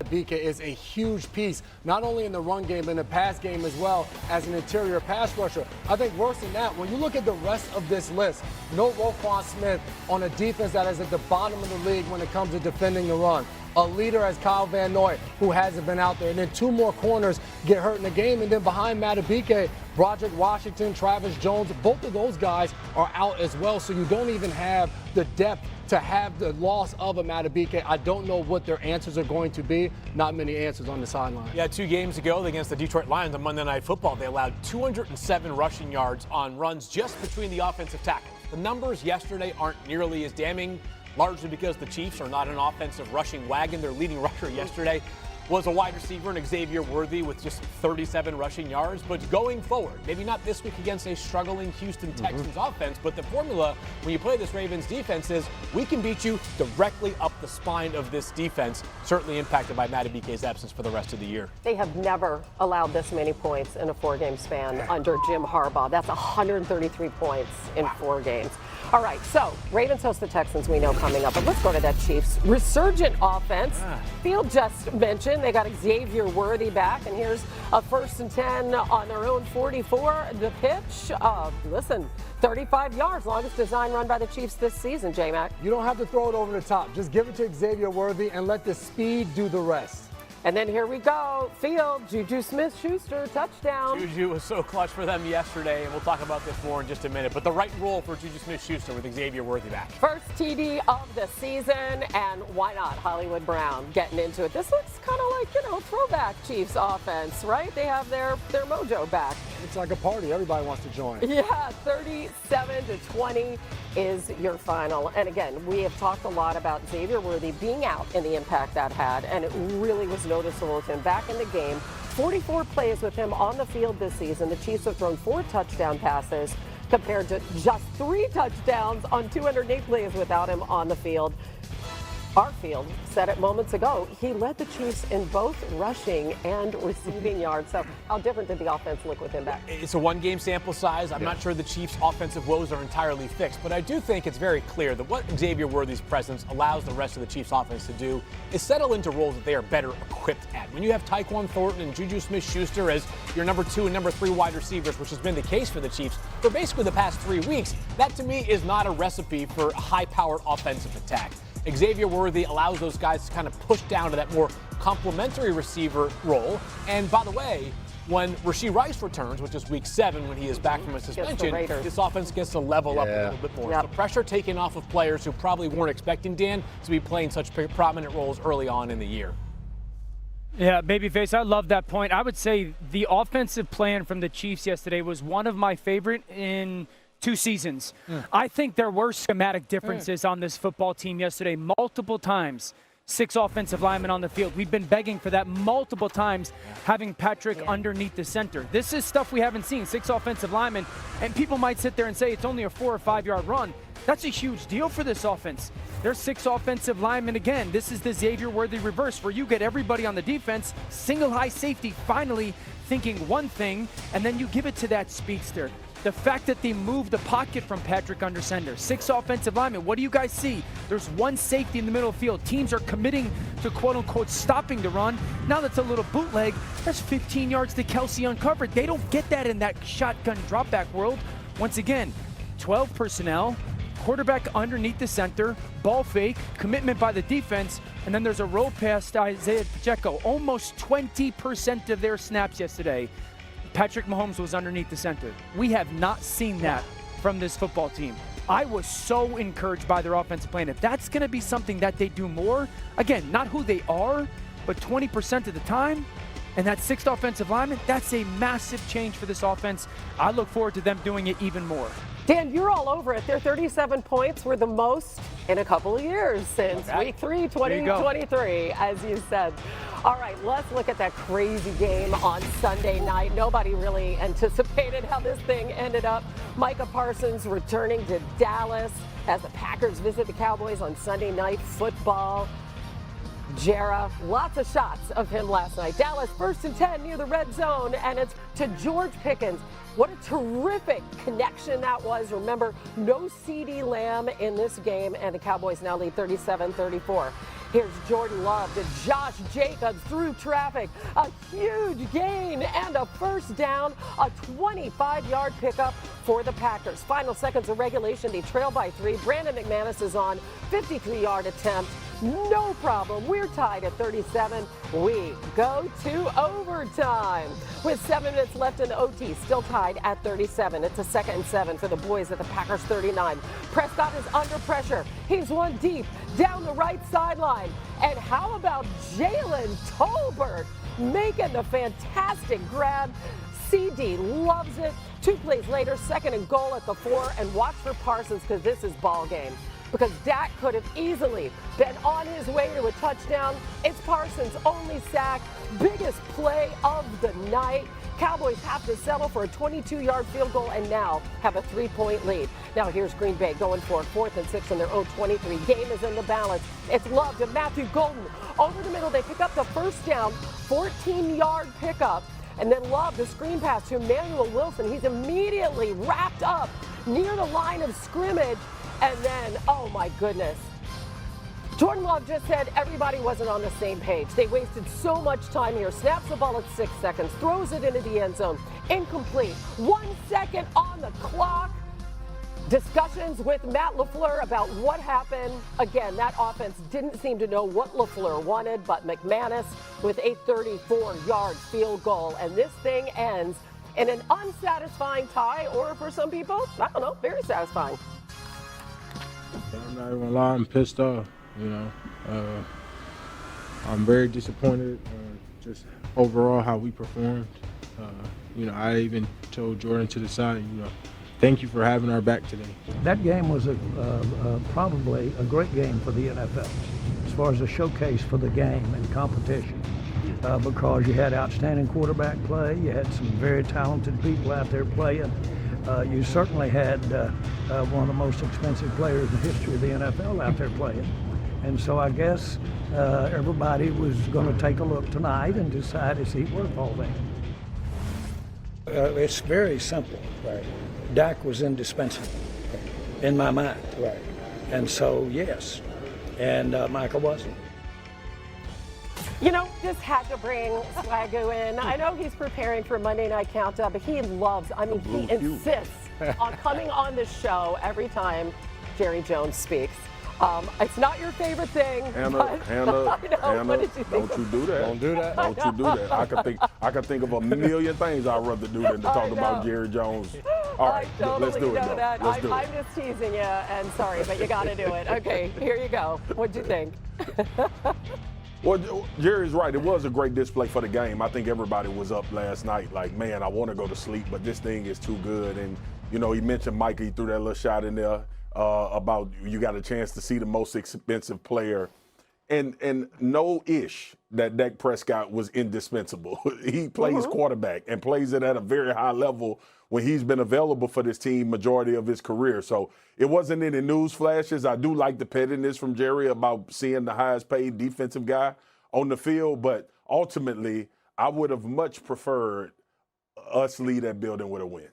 Madubuike is a huge piece, not only in the run game, but in the pass game as well as an interior pass rusher. I think worse than that, when you look at the rest of this list, no Roquan Smith on a defense that is at the bottom of the league when it comes to defending the run. A leader as Kyle Van Noy, who hasn't been out there. And then two more corners get hurt in the game. And then behind Madubuike, Broderick Washington, Travis Jones, both of those guys are out as well. So you don't even have the depth to have the loss of a Madubuike. I don't know what their answers are going to be. Not many answers on the sideline. Yeah, 2 games ago against the Detroit Lions on Monday Night Football, they allowed 207 rushing yards on runs just between the offensive tackles. The numbers yesterday aren't nearly as damning, largely because the Chiefs are not an offensive rushing wagon. Their leading rusher yesterday was a wide receiver in Xavier Worthy with just 37 rushing yards. But going forward, maybe not this week against a struggling Houston Texans offense, but the formula when you play this Ravens defense is we can beat you directly up the spine of this defense, certainly impacted by Madubuike's absence for the rest of the year. They have never allowed this many points in a 4-game span under Jim Harbaugh. That's 133 points in 4 games. All right, so Ravens host the Texans, we know, coming up. But let's go to that Chiefs resurgent offense. Field just mentioned they got Xavier Worthy back, and here's a 1st and 10 on their own 44. The pitch, listen, 35 yards, longest design run by the Chiefs this season, J-Mac. You don't have to throw it over the top. Just give it to Xavier Worthy and let the speed do the rest. And then here we go. Field, Juju Smith-Schuster, touchdown. Juju was so clutch for them yesterday, and we'll talk about this more in just a minute. But the right role for Juju Smith-Schuster with Xavier Worthy back. First TD of the season, and why not Hollywood Brown getting into it? This looks kind of like, throwback Chiefs offense, right? They have their mojo back. It's like a party. Everybody wants to join. Yeah, 37-20 is your final. And again, we have talked a lot about Xavier Worthy being out and the impact that had, and it really was noticeable with him back in the game. 44 plays with him on the field this season. The Chiefs have thrown 4 touchdown passes compared to just 3 touchdowns on 208 plays without him on the field. Our field said it moments ago. He led the Chiefs in both rushing and receiving yards. So how different did the offense look with him back? It's a 1-game sample size. I'm not sure the Chiefs' offensive woes are entirely fixed, but I do think it's very clear that what Xavier Worthy's presence allows the rest of the Chiefs' offense to do is settle into roles that they are better equipped at. When you have Tyquan Thornton and Juju Smith-Schuster as your number 2 and number 3 wide receivers, which has been the case for the Chiefs for basically the past 3 weeks, that to me is not a recipe for a high-powered offensive attack. Xavier Worthy allows those guys to kind of push down to that more complementary receiver role. And by the way, when Rashee Rice returns, which is week 7 when he is back from a suspension, this offense gets to level up a little bit more. So pressure taken off of players who probably weren't expecting Dan to be playing such prominent roles early on in the year. Yeah, Babyface, I love that point. I would say the offensive plan from the Chiefs yesterday was one of my favorite in 2 seasons. I think there were schematic differences on this football team yesterday. Multiple times, 6 offensive linemen on the field. We've been begging for that multiple times, having Patrick underneath the center. This is stuff we haven't seen, 6 offensive linemen. And people might sit there and say it's only a 4 or 5 yard run. That's a huge deal for this offense. There's 6 offensive linemen again. This is the Xavier Worthy reverse, where you get everybody on the defense, single high safety, finally thinking one thing, and then you give it to that speedster. The fact that they moved the pocket from Patrick under center, 6 offensive linemen, what do you guys see? There's 1 safety in the middle of the field. Teams are committing to quote-unquote stopping the run. Now that's a little bootleg. That's 15 yards to Kelsey uncovered. They don't get that in that shotgun dropback world. Once again, 12 personnel, quarterback underneath the center, ball fake, commitment by the defense, and then there's a roll pass to Isaiah Pacheco. Almost 20% of their snaps yesterday, Patrick Mahomes was underneath the center. We have not seen that from this football team. I was so encouraged by their offensive plan. If that's going to be something that they do more, again, not who they are, but 20% of the time, and that 6th offensive lineman, that's a massive change for this offense. I look forward to them doing it even more. Dan, you're all over it. Their 37 points were the most in a couple of years since week 3, 2023, as you said. All right, let's look at that crazy game on Sunday night. Nobody really anticipated how this thing ended up. Micah Parsons returning to Dallas as the Packers visit the Cowboys on Sunday Night Football. Jera, lots of shots of him last night. Dallas 1st and 10 near the red zone, and it's to George Pickens. What a terrific connection that was. Remember, no CeeDee Lamb in this game, and the Cowboys now lead 37-34. Here's Jordan Love to Josh Jacobs through traffic. A huge gain and a first down, a 25-yard pickup for the Packers. Final seconds of regulation, they trail by 3. Brandon McManus is on, 53-yard attempt. No problem. We're tied at 37. We go to overtime. With 7 minutes left in OT, still tied at 37. It's a 2nd and 7 for the boys at the Packers 39. Prescott is under pressure. He's one deep down the right sideline. And how about Jalen Tolbert making the fantastic grab? CD loves it. 2 plays later, 2nd and goal at the 4. And watch for Parsons because this is ball game. Because Dak could have easily been on his way to a touchdown. It's Parsons' only sack, biggest play of the night. Cowboys have to settle for a 22-yard field goal and now have a 3-point lead. Now here's Green Bay going for it, 4th and 6 on their own 23. Game is in the balance. It's Love to Matthew Golden. Over the middle, they pick up the first down, 14-yard pickup. And then Love, the screen pass to Emmanuel Wilson. He's immediately wrapped up near the line of scrimmage. And then, oh my goodness, Jordan Love just said everybody wasn't on the same page. They wasted so much time here. Snaps the ball at 6 seconds, throws it into the end zone. Incomplete. 1 second on the clock. Discussions with Matt LaFleur about what happened. Again, that offense didn't seem to know what LaFleur wanted, but McManus with a 34-yard field goal. And this thing ends in an unsatisfying tie, or for some people, I don't know, very satisfying. I'm not even gonna lie, I'm pissed off, I'm very disappointed, just overall how we performed. I even told Jordan to the side, thank you for having our back today. That game was probably a great game for the NFL as far as a showcase for the game and competition because you had outstanding quarterback play, you had some very talented people out there playing. You certainly had one of the most expensive players in the history of the NFL out there playing. And so I guess everybody was going to take a look tonight and decide is he worth all that. It's very simple. Right. Dak was indispensable in my mind. Right. And so, yes. And Michael wasn't. Just had to bring Flacco in. I know he's preparing for Monday Night Countdown, but he loves, he insists on coming on the show every time Jerry Jones speaks. It's not your favorite thing. Hannah, what did you think? don't you do that. Don't do that. Don't you do that. I could think of a million things I'd rather do than to talk about Jerry Jones. All right, I totally let's do it. know that. Let's do I'm just teasing you, and sorry, but you got to do it. Okay, here you go. What'd you think? Well, Jerry's right. It was a great display for the game. I think everybody was up last night like, man, I want to go to sleep, but this thing is too good. And, he mentioned Mike. He threw that little shot in there about you got a chance to see the most expensive player. And no ish that Dak Prescott was indispensable. He plays quarterback and plays it at a very high level when he's been available for this team majority of his career. So it wasn't any news flashes. I do like the pettiness from Jerry about seeing the highest paid defensive guy on the field, but ultimately I would have much preferred us leave that building with a win.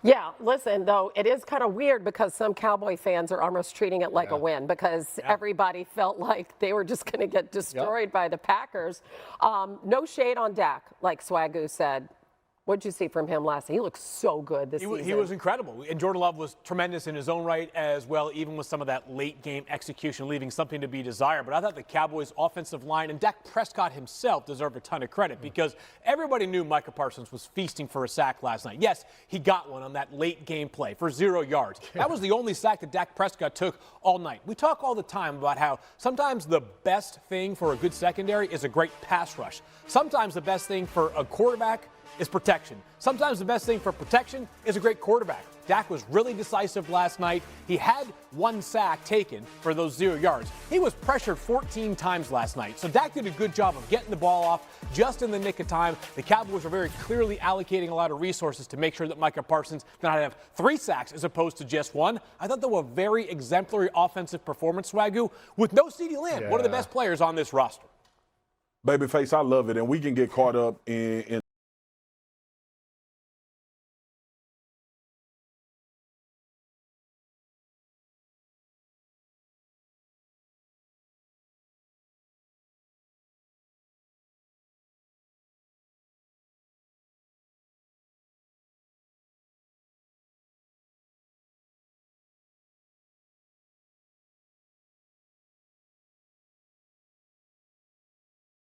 Yeah, listen, though, it is kind of weird because some Cowboy fans are almost treating it like a win because everybody felt like they were just going to get destroyed by the Packers. No shade on Dak, like Swagoo said. What did you see from him last night? He looked so good this season. He was incredible. And Jordan Love was tremendous in his own right as well, even with some of that late game execution, leaving something to be desired. But I thought the Cowboys' offensive line and Dak Prescott himself deserved a ton of credit because everybody knew Micah Parsons was feasting for a sack last night. Yes, he got one on that late game play for 0 yards. That was the only sack that Dak Prescott took all night. We talk all the time about how sometimes the best thing for a good secondary is a great pass rush. Sometimes the best thing for a quarterback is protection. Sometimes the best thing for protection is a great quarterback. Dak was really decisive last night. He had 1 sack taken for those 0 yards. He was pressured 14 times last night. So Dak did a good job of getting the ball off just in the nick of time. The Cowboys were very clearly allocating a lot of resources to make sure that Micah Parsons did not have 3 sacks as opposed to just 1. I thought that was a very exemplary offensive performance, Swagoo, with no CeeDee Lamb, one of the best players on this roster. Babyface, I love it. And we can get caught up in